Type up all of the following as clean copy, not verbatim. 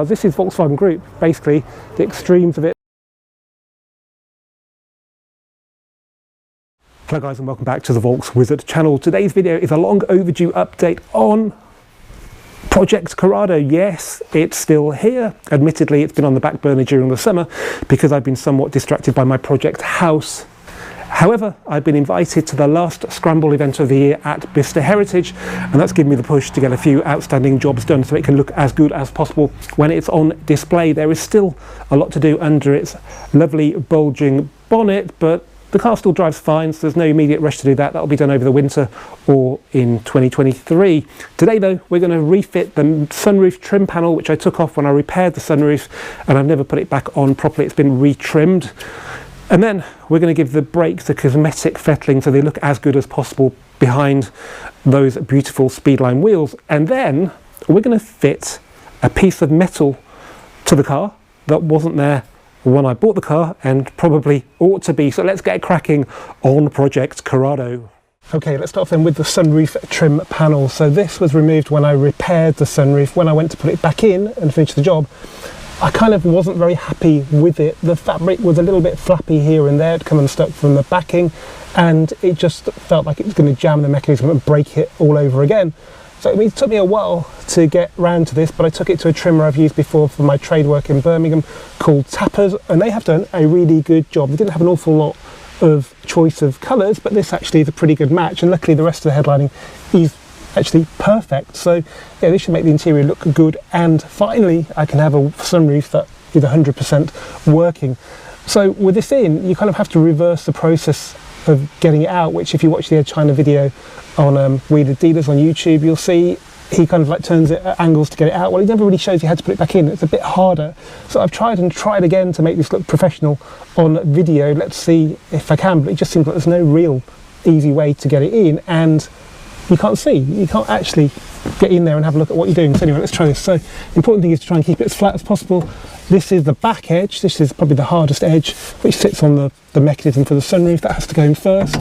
This is Volkswagen Group, basically the extremes of it. Hello guys and welcome back to the Volks Wizard channel. Today's video is a long overdue update on Project Corrado. Yes, it's still here. Admittedly, it's been on the back burner during the summer because I've been somewhat distracted by my project house. However, I've been invited to the last Scramble event of the year at Bicester Heritage, and that's given me the push to get a few outstanding jobs done so it can look as good as possible when it's on display. There is still a lot to do under its lovely bulging bonnet, but the car still drives fine, so there's no immediate rush to do that. That'll be done over the winter or in 2023. Today though, we're going to refit the sunroof trim panel, which I took off when I repaired the sunroof, and I've never put it back on properly. It's been retrimmed. And then we're going to give the brakes a cosmetic fettling so they look as good as possible behind those beautiful Speedline wheels. And then we're going to fit a piece of metal to the car that wasn't there when I bought the car and probably ought to be. So let's get cracking on Project Corrado. Okay, let's start off then with the sunroof trim panel. So this was removed when I repaired the sunroof. When I went to put it back in and finish the job, I kind of wasn't very happy with it. The fabric was a little bit flappy here and there. It come unstuck from the backing, and it just felt like it was going to jam the mechanism and break it all over again. So it took me a while to get round to this, but I took it to a trimmer I've used before for my trade work in Birmingham called Tappers, and they have done a really good job. They didn't have an awful lot of choice of colours, but this actually is a pretty good match, and luckily the rest of the headlining is actually perfect. So yeah, this should make the interior look good, and finally I can have a sunroof that is 100% working. So with this in, you kind of have to reverse the process of getting it out, which if you watch the Ed China video on Wheeler Dealers on YouTube, you'll see he kind of like turns it at angles to get it out. Well, he never really shows you how to put it back in. It's a bit harder. So I've tried again to make this look professional on video. Let's see if I can, but it just seems like there's no real easy way to get it in, and you can't actually get in there and have a look at what you're doing. So anyway, let's try this. So the important thing is to try and keep it as flat as possible. This is the back edge. This is probably the hardest edge, which sits on the mechanism for the sunroof. That has to go in first.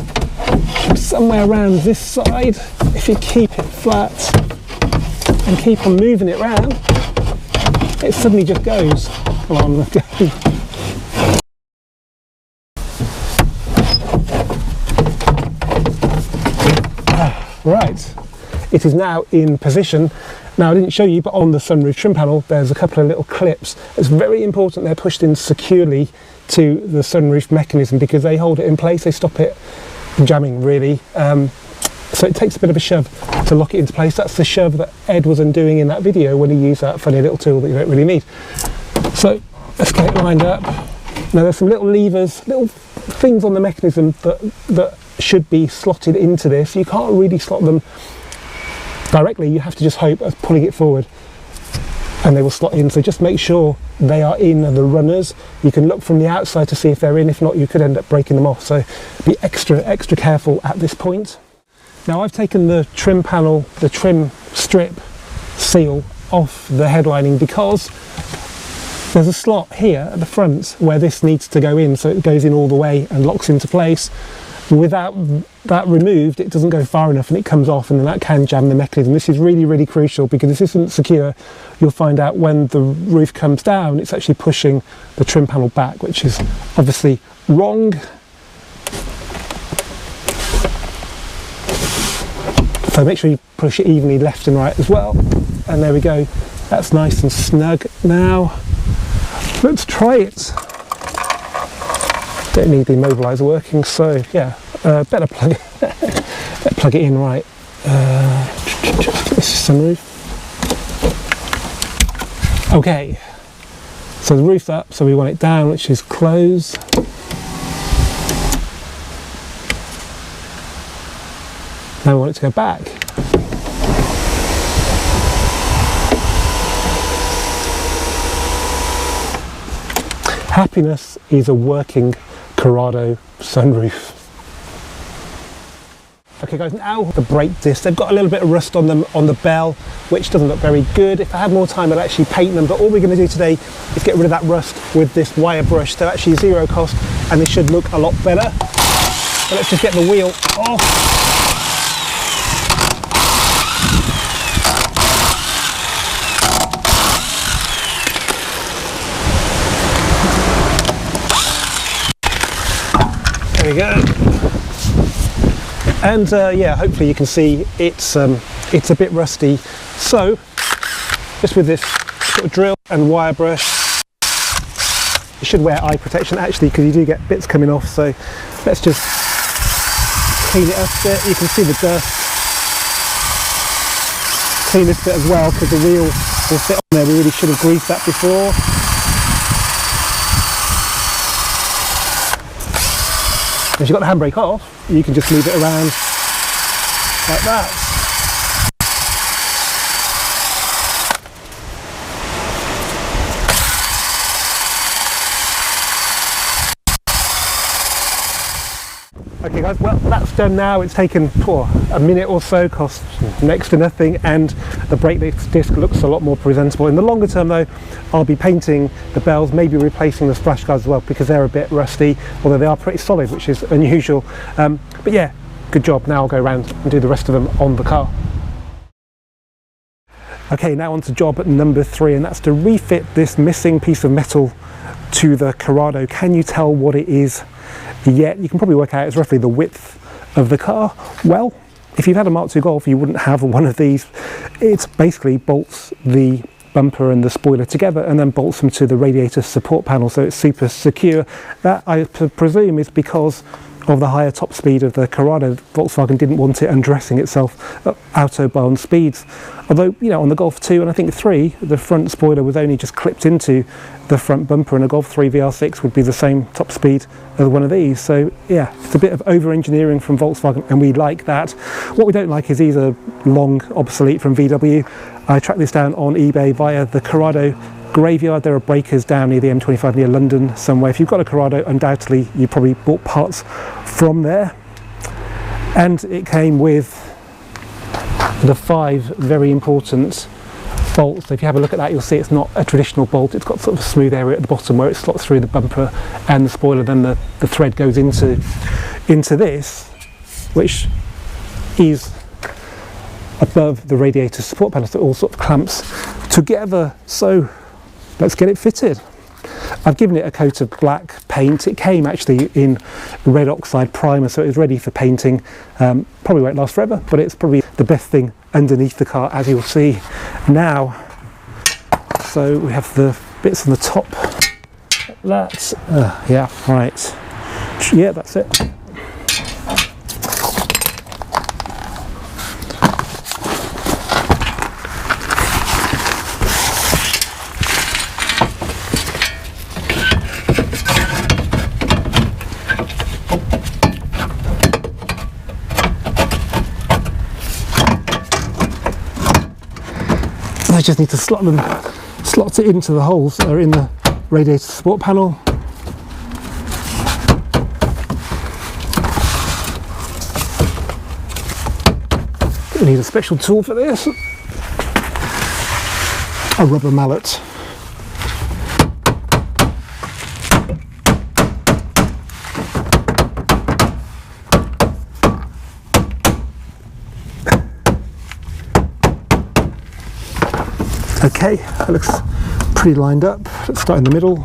And somewhere around this side, if you keep it flat and keep on moving it around, it suddenly just goes. Come on, let's go. Right, it is now in position. Now I didn't show you, but on the sunroof trim panel there's a couple of little clips. It's very important they're pushed in securely to the sunroof mechanism because they hold it in place, they stop it from jamming really. So it takes a bit of a shove to lock it into place. That's the shove that Ed was undoing in that video when he used that funny little tool that you don't really need. So let's get it lined up. Now there's some little levers, little things on the mechanism that should be slotted into this. You can't really slot them directly, you have to just hope of pulling it forward and they will slot in. So just make sure they are in the runners. You can look from the outside to see if they're in. If not, you could end up breaking them off, so be extra careful at this point. Now I've taken the trim panel, the trim strip seal off the headlining because there's a slot here at the front where this needs to go in, so it goes in all the way and locks into place. Without that removed, it doesn't go far enough and it comes off, and then that can jam the mechanism. This is really crucial because if this isn't secure, you'll find out when the roof comes down, it's actually pushing the trim panel back, which is obviously wrong. So make sure you push it evenly left and right as well. And there we go. That's nice and snug. Now, let's try it. Don't need the immobiliser working, so yeah, better plug it in right. This is sunroof. Okay, so the roof's up, so we want it down, which is close. Now we want it to go back. Happiness is a working Corrado sunroof. Okay guys, now the brake discs, they've got a little bit of rust on them on the bell, which doesn't look very good. If I had more time I'd actually paint them, but all we're going to do today is get rid of that rust with this wire brush. They're actually zero cost and they should look a lot better. So let's just get the wheel off. There we go. And yeah, hopefully you can see it's a bit rusty. So just with this sort of drill and wire brush, you should wear eye protection actually, because you do get bits coming off. So let's just clean it up a bit. You can see the dust. Clean this bit as well, because the wheel will sit on there. We really should have greased that before. If you've got the handbrake off, you can just move it around like that. Okay guys, well that's done now. It's taken a minute or so, cost next to nothing, and the brake disc looks a lot more presentable. In the longer term though, I'll be painting the bells, maybe replacing the splash guards as well, because they're a bit rusty, although they are pretty solid, which is unusual. But yeah, good job. Now I'll go around and do the rest of them on the car. Okay, now on to job number 3, and that's to refit this missing piece of metal to the Corrado. Can you tell what it is yet? You can probably work out it's roughly the width of the car. Well, if you've had a Mark II Golf, you wouldn't have one of these. It basically bolts the bumper and the spoiler together and then bolts them to the radiator support panel, so it's super secure. That, I presume, is because of the higher top speed of the Corrado. Volkswagen didn't want it undressing itself at autobahn speeds. Although, you know, on the Golf 2 and I think 3, the front spoiler was only just clipped into the front bumper, and a Golf 3 VR6 would be the same top speed as one of these. So yeah, it's a bit of over-engineering from Volkswagen, and we like that. What we don't like is these are long obsolete from VW. I tracked this down on eBay via the Corrado graveyard. There are breakers down near the M25 near London somewhere. If you've got a Corrado, undoubtedly you probably bought parts from there. And it came with the 5 very important bolts. So if you have a look at that, you'll see it's not a traditional bolt. It's got sort of a smooth area at the bottom where it slots through the bumper and the spoiler. Then the thread goes into this, which is above the radiator support panel, so it all sort of clamps together. So let's get it fitted. I've given it a coat of black paint. It came actually in red oxide primer, so it was ready for painting. Probably won't last forever, but it's probably the best thing underneath the car, as you'll see now. So we have the bits on the top. That's yeah, right. Yeah, that's it. I just need to slot it into the holes that are in the radiator support panel. I need a special tool for this, a rubber mallet. Okay, that looks pretty lined up. Let's start in the middle.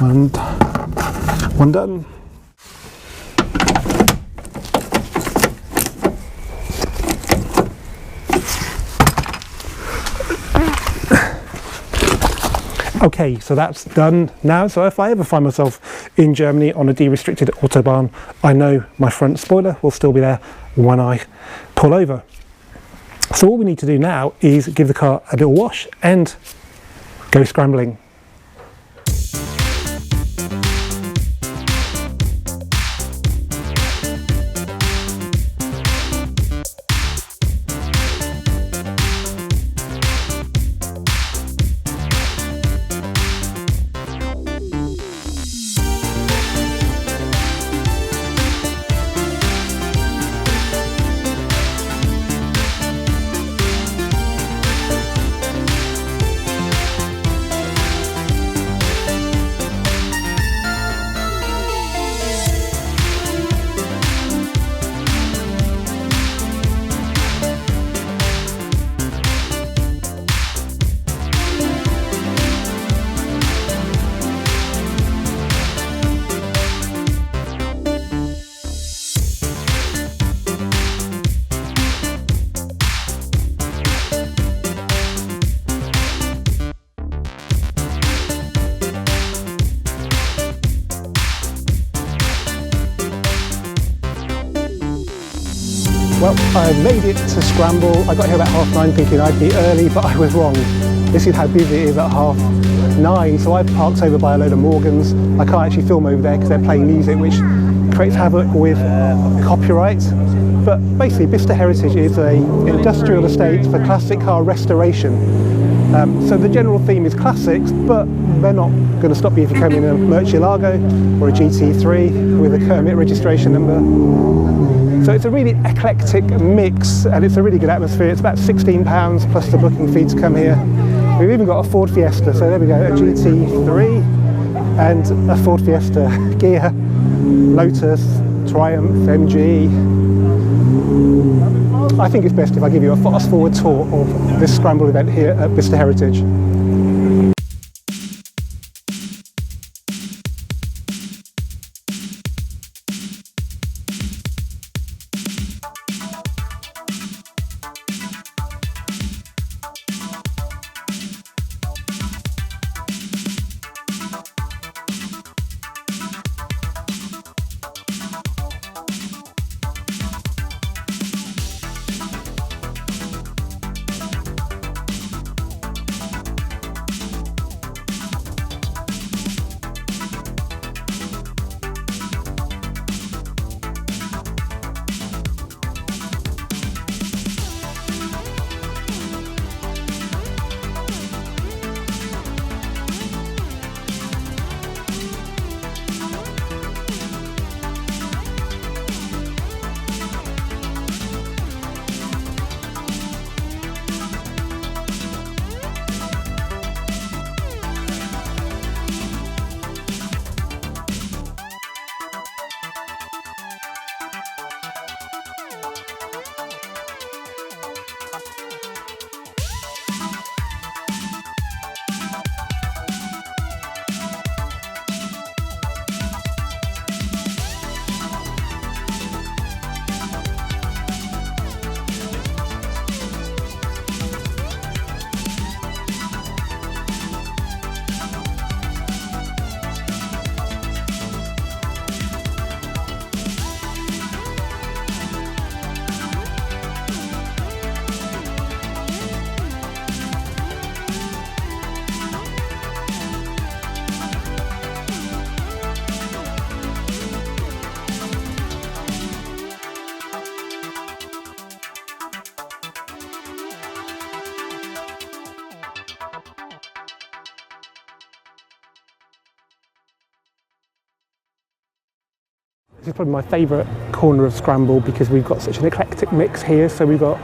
And one done. Okay, so that's done now. So if I ever find myself in Germany on a de-restricted autobahn, I know my front spoiler will still be there when I pull over. So all we need to do now is give the car a little wash and go scrambling. Well, I made it to Scramble. I got here about 9:30 thinking I'd be early, but I was wrong. This is how busy it is at 9:30, so I've parked over by a load of Morgans. I can't actually film over there because they're playing music, which creates havoc with copyright. But basically, Bicester Heritage is an industrial estate for classic car restoration. So the general theme is classics, but they're not going to stop you if you come in a Murcielago or a GT3 with a Kermit registration number. So it's a really eclectic mix, and it's a really good atmosphere. It's about £16 plus the booking fee to come here. We've even got a Ford Fiesta, so there we go, a GT3 and a Ford Fiesta Ghia, Lotus, Triumph, MG. I think it's best if I give you a fast forward tour of this Scramble event here at Bicester Heritage. This is probably my favourite corner of Scramble because we've got such an eclectic mix here. So we've got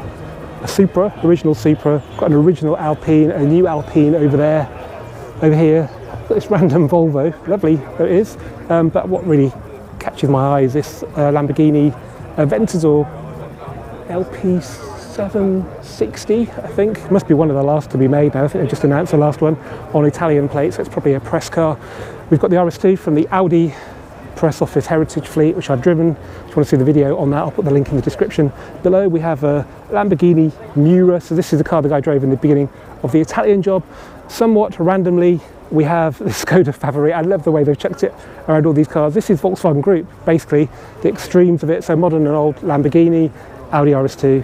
a Supra, original Supra, got an original Alpine, a new Alpine over there, over here, got this random Volvo, lovely though it is, but what really catches my eye is this Lamborghini Aventador LP760, I think. It must be one of the last to be made now. I think they just announced the last one on Italian plates, so it's probably a press car. We've got the RS2 from the Audi press office heritage fleet, which I've driven. If you want to see the video on that, I'll put the link in the description below. We have a Lamborghini Miura, so this is the car the guy drove in the beginning of the Italian job. Somewhat randomly, we have the Skoda Favorit. I love the way they've chucked it around all these cars. This is Volkswagen Group, basically the extremes of it, so modern and old Lamborghini, Audi RS2,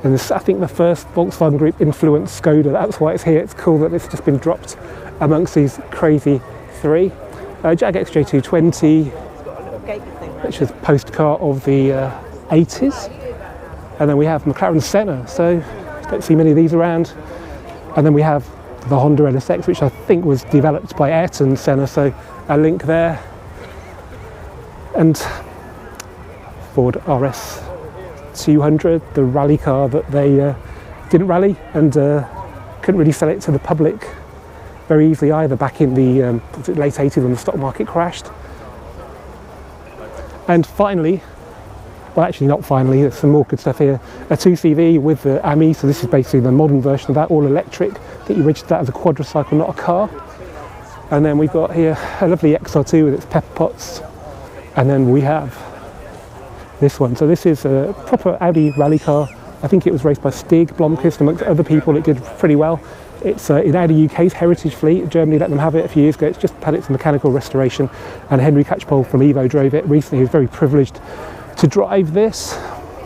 and this, I think the first Volkswagen Group influenced Skoda. That's why it's here. It's cool that it's just been dropped amongst these crazy three. Jag XJ220, which is a postcard of the 80s, and then we have McLaren Senna, so don't see many of these around, and then we have the Honda NSX, which I think was developed by Ayrton Senna, so a link there, and Ford RS 200, the rally car that they didn't rally and couldn't really sell it to the public very easily either back in the late 80s when the stock market crashed. And finally, well actually not finally, there's some more good stuff here, a 2CV with the AMI, so this is basically the modern version of that, all electric, that you register that as a quadricycle, not a car. And then we've got here a lovely XR2 with its pepper pots, and then we have this one. So this is a proper Audi rally car. I think it was raced by Stig Blomqvist, amongst other people. It did pretty well. It's in Audi UK's heritage fleet. Germany let them have it a few years ago. It's just had its mechanical restoration, and Henry Catchpole from Evo drove it recently. He was very privileged to drive this.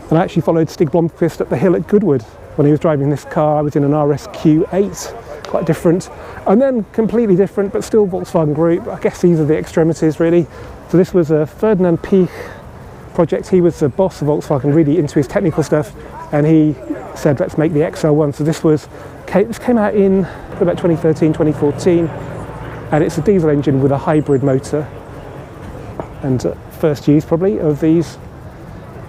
And I actually followed Stig Blomqvist up the hill at Goodwood when he was driving this car. I was in an RSQ8, quite different. And then completely different, but still Volkswagen Group. I guess these are the extremities, really. So this was a Ferdinand Piech project. He was the boss of Volkswagen, really into his technical stuff, and he said, let's make the XL1. So this came out in about 2013, 2014, and it's a diesel engine with a hybrid motor. And first use probably of these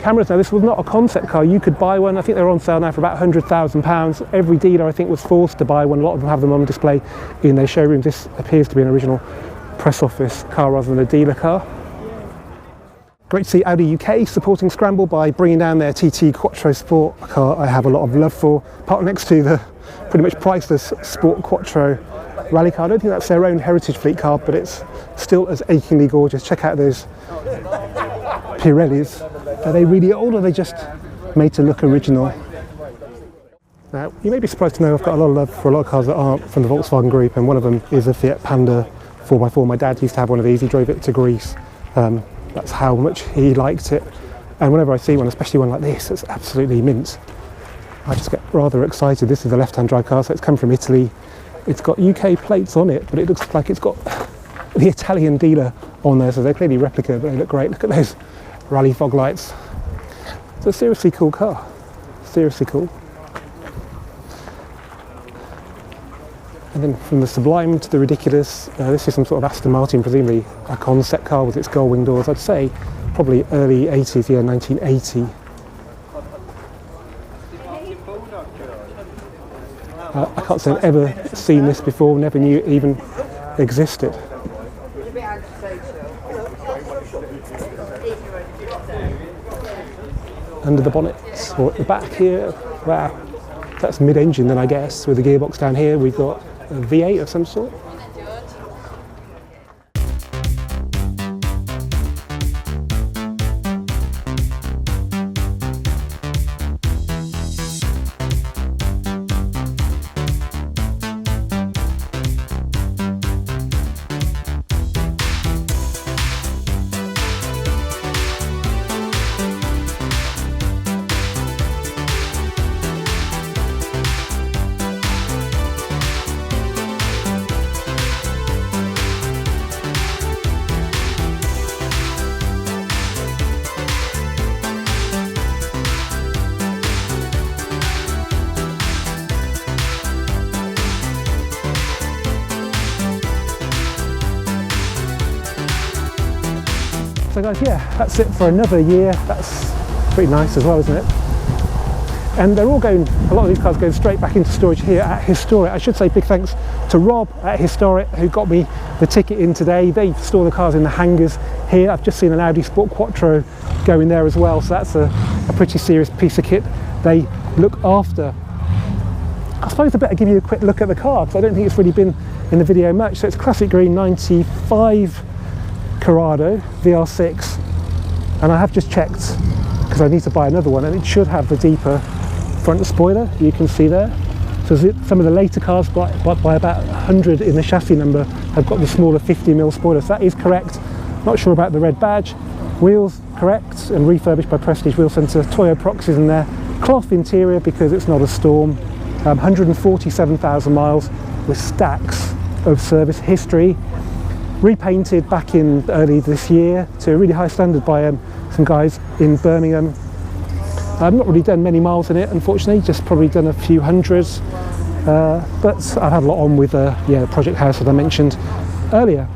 cameras. Now this was not a concept car, you could buy one. I think they're on sale now for about £100,000. Every dealer I think was forced to buy one. A lot of them have them on display in their showrooms. This appears to be an original press office car rather than a dealer car. Great to see Audi UK supporting Scramble by bringing down their TT Quattro Sport, a car I have a lot of love for, parked next to the pretty much priceless Sport Quattro rally car. I don't think that's their own heritage fleet car, but it's still as achingly gorgeous. Check out those Pirellis. Are they really old, or are they just made to look original? Now, you may be surprised to know I've got a lot of love for a lot of cars that aren't from the Volkswagen Group, and one of them is a Fiat Panda 4x4. My dad used to have one of these. He drove it to Greece. That's how much he liked it. And whenever I see one, especially one like this, it's absolutely mint, I just get rather excited. This is a left-hand drive car, so it's come from Italy. It's got UK plates on it, but it looks like it's got the Italian dealer on there, so they're clearly replica, but they look great. Look at those rally fog lights. It's a seriously cool car. Seriously cool. And then from the sublime to the ridiculous, this is some sort of Aston Martin, presumably a concept car with its gull wing doors. I'd say probably early 80s, yeah, 1980. I can't say I've ever seen this before, never knew it even existed. Under the bonnet, or at the back here, wow, that's mid-engine then I guess, with the gearbox down here. We've got a V8 of some sort. So guys, yeah, that's it for another year. That's pretty nice as well, isn't it? And they're all going, a lot of these cars going straight back into storage here at Historic. I should say big thanks to Rob at Historic who got me the ticket in today. They store the cars in the hangars here. I've just seen an Audi Sport Quattro go in there as well, so that's a pretty serious piece of kit they look after. I suppose I better give you a quick look at the car because I don't think it's really been in the video much. So it's classic green 95 Corrado VR6, and I have just checked because I need to buy another one, and it should have the deeper front spoiler you can see there. So some of the later cars by about 100 in the chassis number have got the smaller 50mm spoiler, so that is correct. Not sure about the red badge. Wheels correct and refurbished by Prestige Wheel Centre. Toyo Proxys in there. Cloth interior because it's not a Storm. 147,000 miles with stacks of service history. Repainted back in early this year to a really high standard by some guys in Birmingham. I've not really done many miles in it, unfortunately, just probably done a few hundreds, but I've had a lot on with yeah, Project House that I mentioned earlier.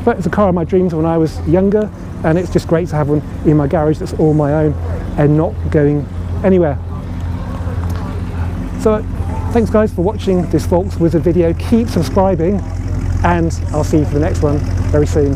But it's a car of my dreams when I was younger, and it's just great to have one in my garage that's all my own and not going anywhere. So thanks guys for watching this Volks Wizard video. Keep subscribing, and I'll see you for the next one very soon.